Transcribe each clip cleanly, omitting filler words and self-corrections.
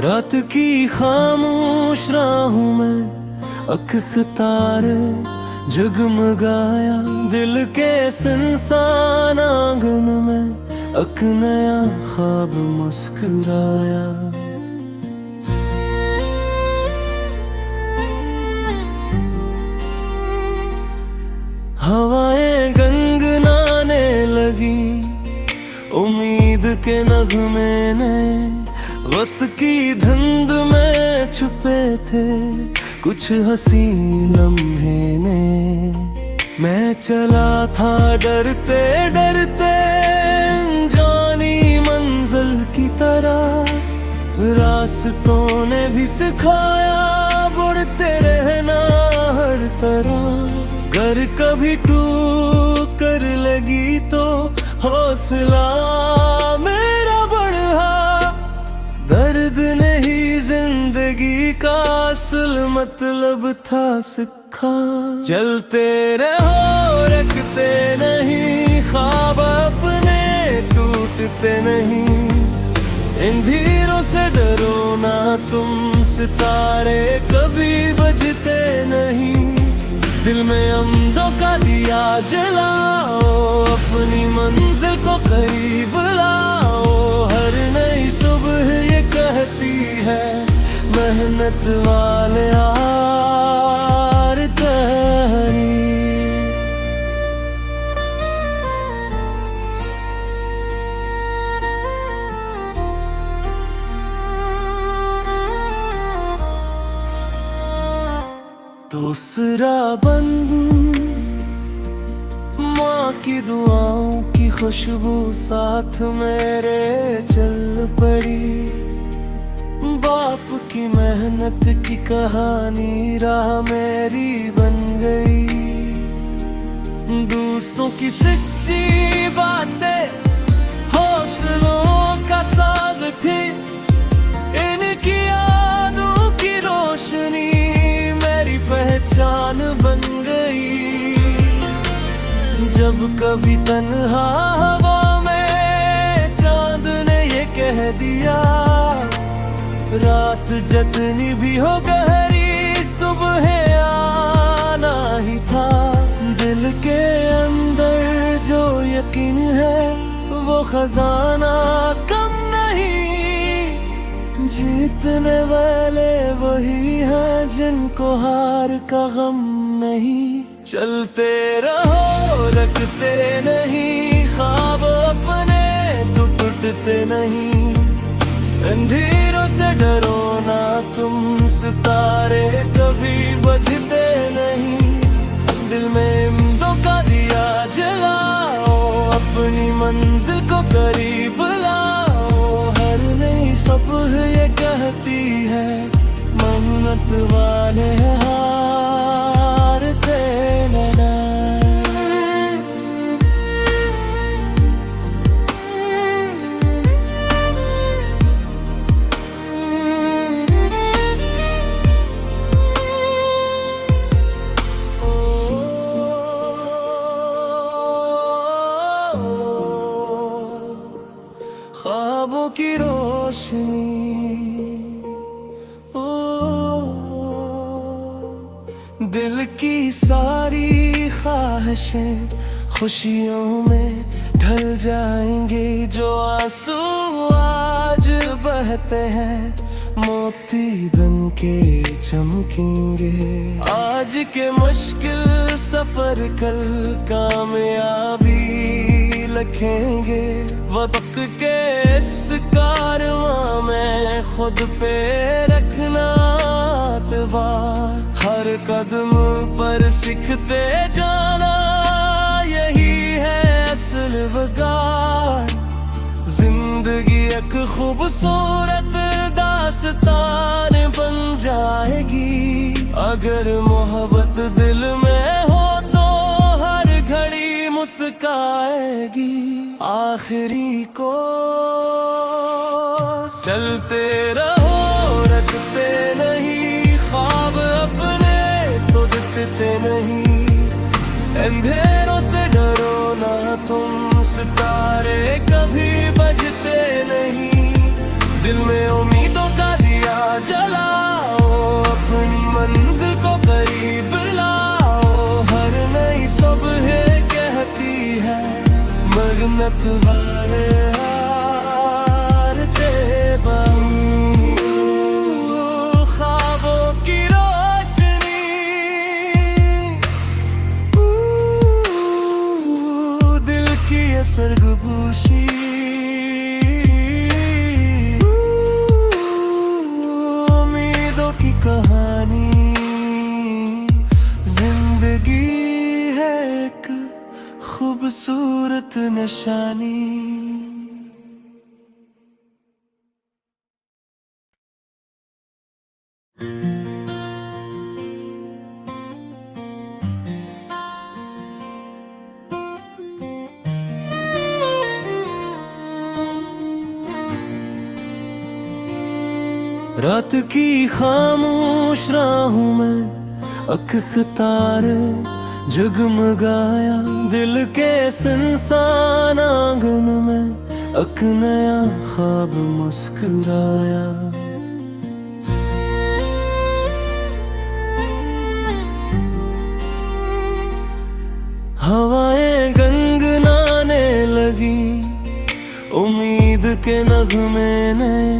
रात की खामोश राहों में अक्स तारे जगमगाया, दिल के सुनसान आंगन में एक नया ख्वाब मुस्कुराया। हवाएं गनगनाने लगी, उम्मीद के नगमे ने वक्त की धुंध में छुपे थे कुछ हंसी लम्हे ने। मैं चला था डरते डरते जानी मंजिल की तरह, रास्तों ने भी सिखाया बढ़ते रहना हर तरह। अगर कभी टूट कर लगी तो हौसला मेरा बढ़ा, दर्द नहीं जिंदगी का असल मतलब था सिखा। चलते रहो रखते नहीं ख्वाब अपने, टूटते नहीं इन धीरों से डरो ना तुम, सितारे कभी बजते नहीं। दिल में अमदों का दिया जलाओ, अपनी मंजिल को करीब लाओ। हर नई सुबह ये कहती है मेहनत वाले हार तैयारी। दूसरा बंद माँ की दुआओं की खुशबू साथ मेरे चल पड़ी। बाप की मेहनत की कहानी राह मेरी बन गई। दोस्तों की सच्ची बातें हौसलों का साज थी, इनकी यादों की रोशनी पहचान बन गई। जब कभी तन्हा हवा में चांद ने ये कह दिया, रात जितनी भी हो गहरी सुबह आना ही था। दिल के अंदर जो यकीन है वो खजाना कम नहीं, जीतने वाले वही हैं जिनको हार का गम नहीं। चलते रहो रखते नहीं ख्वाब अपने, तो टूटते नहीं अंधेरों से डरो ना तुम, सितारे कभी बजते नहीं। दिल में उम्मीदों का दिया जलाओ, अपनी मंजिल को करीब लाओ। हर नई सुबह ये कहती है मेहनत वाले हारते नहीं। ख्वाबों की रोशनी दिल की सारी ख्वाहिशें खुशियों में ढल जाएंगे। जो आंसू आज बहते हैं मोती बन के चमकेंगे। आज के मुश्किल सफर कल कामयाबी लिखेंगे। वक्त के इस कारवां में खुद पे रखना एतबार, हर कदम पर सीखते जाना यही है असल वकार। जिंदगी एक खूबसूरत दास्तान बन जाएगी, अगर मोहब्बत दिल में हो तो हर घड़ी मुस्काएगी। आखिरी को चलते रहो रखते नहीं अंधेरों से डरो ना तुम, सितारे कभी बजते नहीं। दिल में उम्मीदों का दिया जलाओ, अपनी मंजिल को करीब लाओ। हर नई सुबह कहती है मगनत वाले हारते बहू। ख्वाबों की रोशनी दिल की ये सर्गपूशी, कहानी जिंदगी है एक खूबसूरत निशानी। रात की खामोश राहों में अक्स तारे जगमगाया, दिल के सुनसान आंगन में एक नया ख्वाब मुस्कुराया। हवाएं गनगनाने लगी, उम्मीद के नगमे नए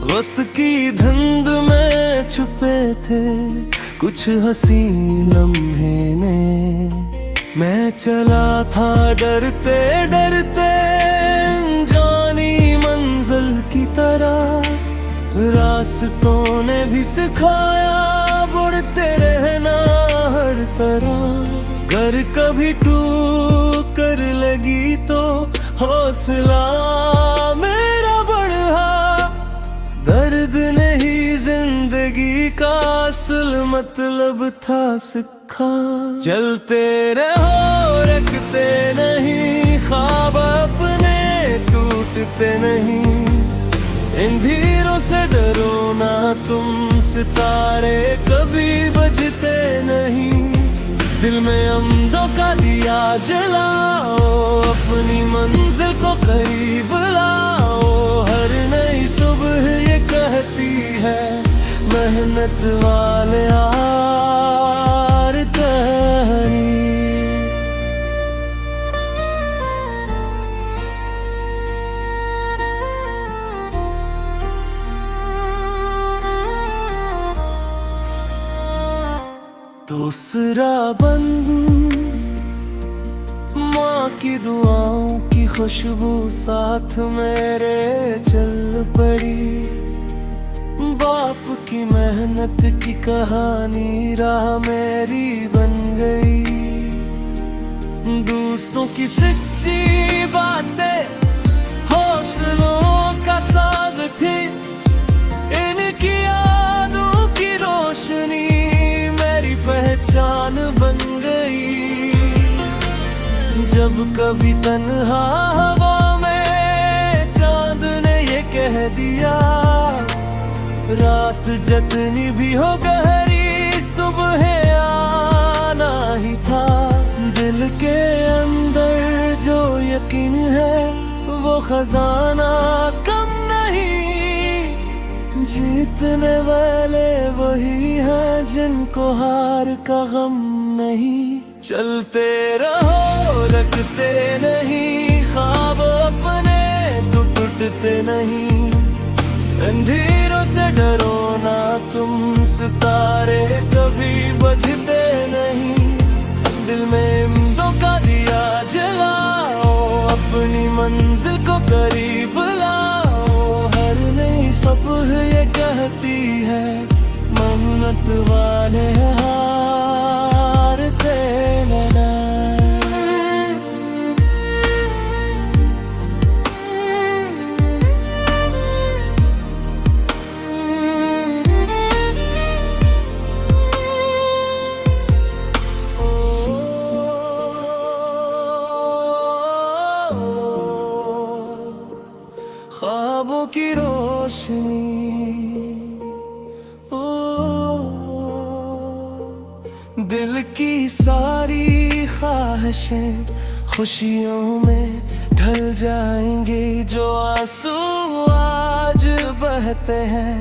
वक्त की धुंध में छुपे थे कुछ हंसी लम्हे ने। मैं चला था डरते डरते जानी मंजिल की तरह, रास्तों ने भी सिखाया बढ़ते रहना हर तरह। घर कभी टूट कर लगी तो हौसला मेरा बढ़ा, दर्द नहीं जिंदगी का असल मतलब था सिखा। चलते रहो रखते नहीं ख्वाब अपने, टूटते नहीं। इन धीरों से डरो ना तुम, सितारे कभी बजते नहीं। दिल में अमदों का दिया जलाओ, अपनी मंजिल को करीब लाओ। हर नई सुबह ये कहती है मेहनत वाले हार तहरी। दूसरा बंद माँ की दुआओं की खुशबू साथ मेरे चल पड़ी। बाप की मेहनत की कहानी राह मेरी बन गई। दोस्तों की सच्ची बातें हौसलों का साज थी, इनकी यादों की रोशनी मेरी पहचान बन गई। जब कभी तन्हा हवा में चांद ने ये कह दिया, रात जितनी भी हो गहरी सुबह आना ही था। दिल के अंदर जो यकीन है वो खजाना कम नहीं। जीतने वाले वही हैं जिनको हार का गम नहीं। चलते रहो रखते नहीं ख्वाब अपने, तो टूटते नहीं। अंधेरों से डरो ना तुम, सितारे कभी बजते नहीं। दिल में उम्मीदों का दिया जलाओ, अपनी मंजिल को करीब लाओ। हर नई सुबह ये कहती है मेहनत वाले हारते नहीं। ख्वाबों की रोशनी दिल की सारी हंसें, खुशियों में ढल जाएंगे जो आंसू आज बहते हैं,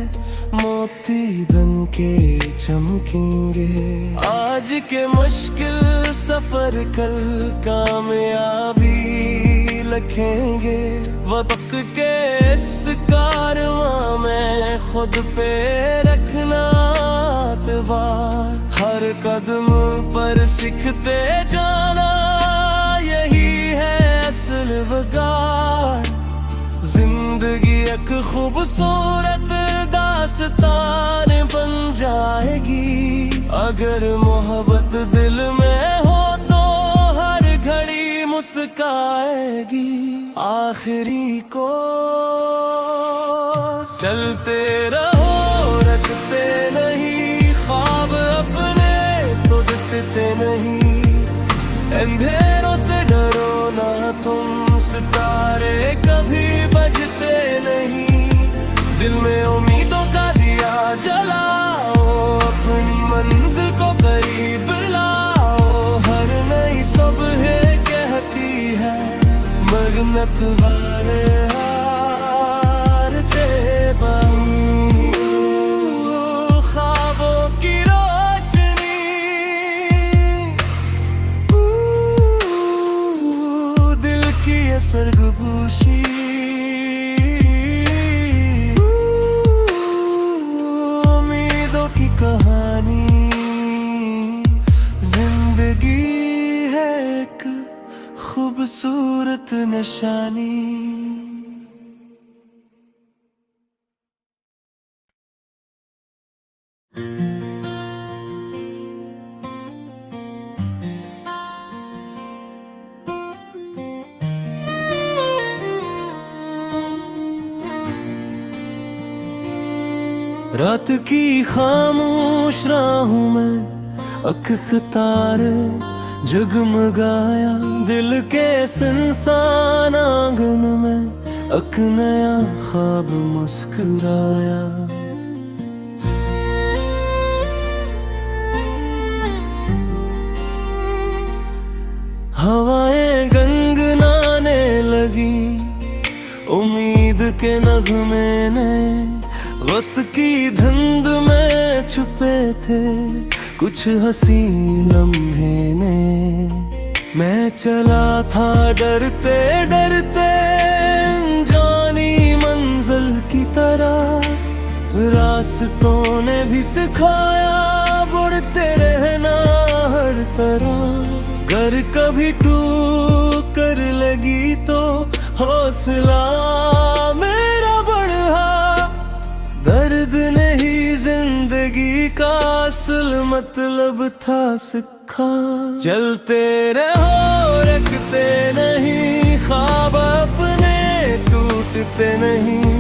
मोती बन के चमकेंगे। आज के मुश्किल सफर कल कामयाबी लिखेंगे, वक्त के इस कारवां में खुद पे रखना एतबार, हर कदम पर सीखते जाना यही है असल वकार। जिंदगी एक खूबसूरत दास्तान बन जाएगी, अगर मोहब्बत दिल में हो तो हर घड़ी मुस्काएगी। आखिरी को चलते रहो, रखते नहीं ख्वाब अपने तो दिखते नहीं, अंधेरों से डरो ना तुम, सितारे कभी बजते नहीं। दिल में उम्मीदों का दिया जलाओ, अपनी मंजिल को करीब लाओ, हर नई सुबह कहती है मगनत वाले हारते बनी। ख्वाबों की रोशनी दिल की ये सरगोशी, कहानी जिंदगी है एक खूबसूरत निशानी। रात की खामोश राहों में अक्स तारे जगमगाया, दिल के सुनसान आंगन में एक नया ख्वाब मुस्कुराया। हवाएं गनगनाने लगी, उम्मीद के नगमे ने वक्त की धुंध में छुपे थे कुछ हंसी लम्हे ने। मैं चला था डरते डरते जानी मंजिल की तरह, रास्तों ने भी सिखाया बढ़ते रहना हर तरह। घर कभी टूट कर लगी तो हौसला मेरा बढ़ा, दर्द नहीं जिंदगी का असल मतलब था सिखा। चलते रहो, रखते नहीं ख्वाब अपने, टूटते नहीं,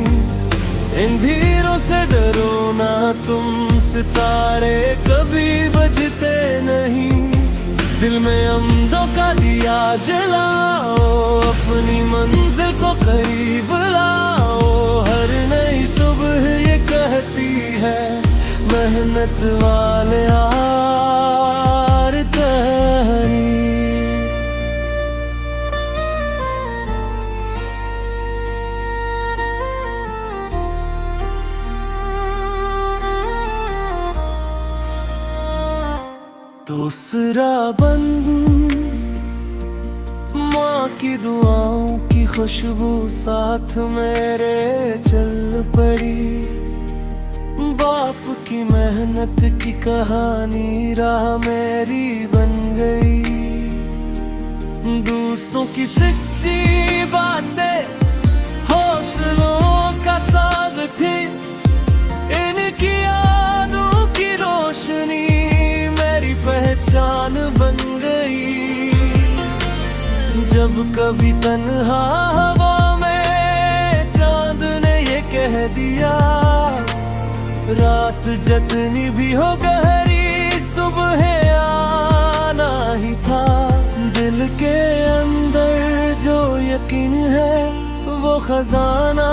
इन धीरों से डरो ना तुम, सितारे कभी बजते नहीं। दिल में अमदों का दिया जलाओ, अपनी मंजिल को करीब लाओ, हर नई सुबह ये कहती है मेहनत वाले हार तहरी। दूसरा बंद माँ की दुआओं की खुशबू साथ मेरे चल पड़ी, बाप की मेहनत की कहानी राह मेरी बन गई। दोस्तों की सच्ची बातें हौसलों का साज थी, इनकी यादों की रोशनी मेरी पहचान बन गई। जब कभी तन्हा हवा में चांद ने ये कह दिया, रात जितनी भी हो गहरी सुबह आना ही था। दिल के अंदर जो यकीन है वो खजाना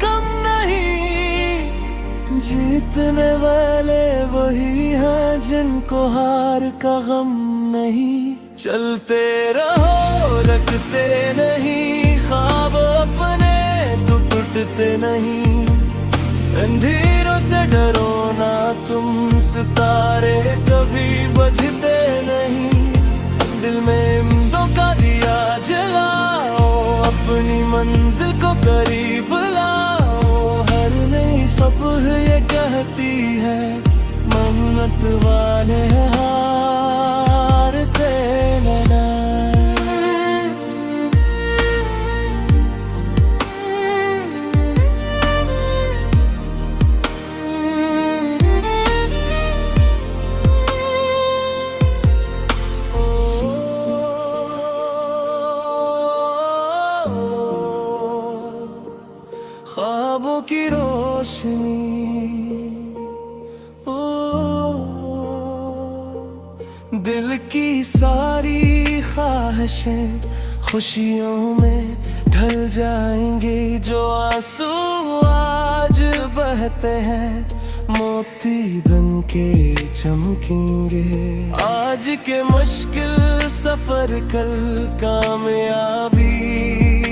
कम नहीं, जीतने वाले वही हैं जिनको हार का गम नहीं। चलते रहो रखते नहीं ख्वाब अपने, तो टूटते नहीं। अंधेरों से डरो ना तुम, सितारे कभी बुझते नहीं। दिल में उम्मीदों का दिया जलाओ, अपनी मंजिल को करीब लाओ। हर नई सुबह ये कहती है, मेहनत वाले हारते नहीं। ख्वाबों की रोशनी, ओ दिल की सारी ख्वाहिशें खुशियों में ढल जाएंगे। जो आंसू आज बहते हैं, मोती बन के चमकेंगे। आज के मुश्किल सफर कल कामयाबी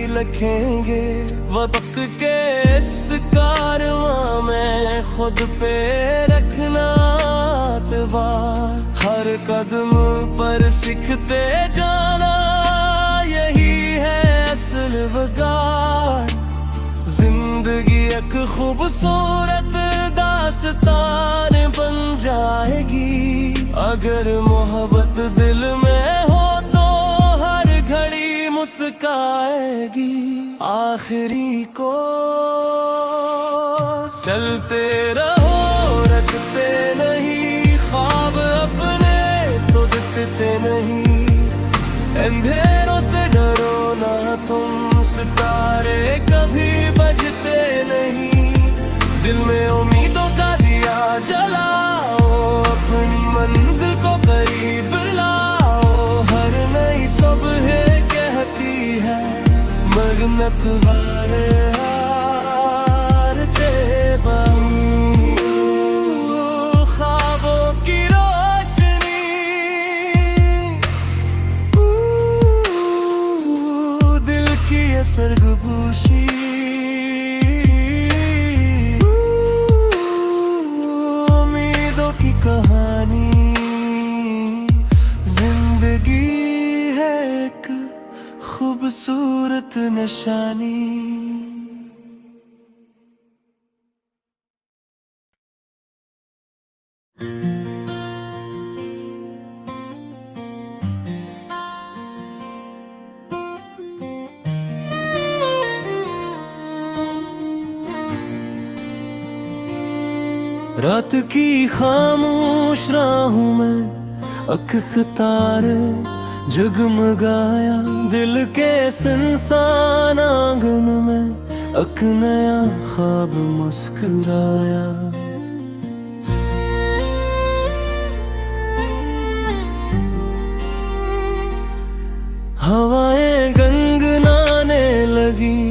लिखेंगे। वक्त के इस कारवां में खुद पे रखना एतबार। हर कदम पर सीखते जाना, यही है असल वकार। जिंदगी एक खूबसूरत दास्तान बन जाएगी। अगर मोहब्बत दिल में हो तो हर घड़ी मुस्काएगी। आखिरी को चलते रहो रखते नहीं ख्वाब अपने, तो दिखते नहीं। अंधेरों से डरो ना तुम, सितारे कभी बुझते नहीं। दिल में उम्मीदों का दिया जलाओ, अपनी मंजिल को करीब लाओ। हर नई सुबह कहती है, मेहनत वाले हारते नहीं। ख्वाबों की रोशनी, दिल की ये सरगोशी। उम्मीदों की कहानी, जिंदगी है एक खूबसूरत निशानी। रात की खामोश राहों में अक्स तारे जगमगाया। दिल के सुनसान आंगन में एक नया ख्वाब मुस्कुराया। हवाएं गनगनाने लगी,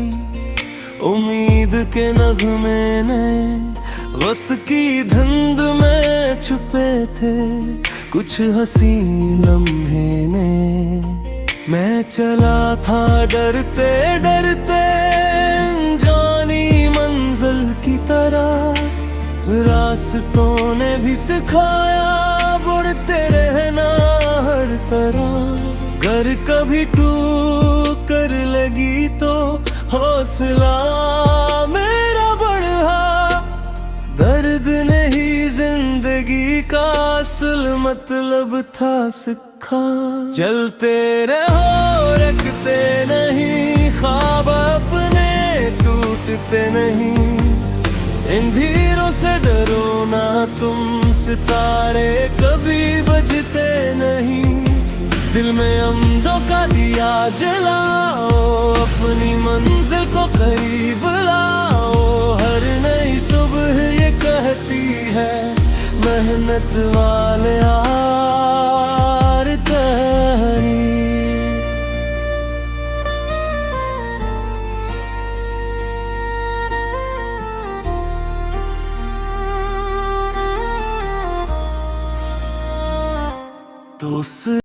उम्मीद के नगमे नए। वक्त की धुंध में छुपे थे कुछ हंसी लम्हे ने। मैं चला था डरते डरते जानी मंजिल की तरह। रास्तों ने भी सिखाया बढ़ते रहना हर तरह। घर कभी टूट कर लगी तो हौसला मेरा बढ़ा। दर्द नहीं जिंदगी का असल मतलब था सिखा। चलते रहो रखते नहीं ख्वाब अपने, टूटते नहीं। इन धीरों से डरो ना तुम, सितारे कभी बुझते नहीं। दिल में अमदों का दिया जलाओ, अपनी मंजिल को करीब लाओ। हर नई सुबह ये कहती है, मेहनत वाले हारते नहीं। तो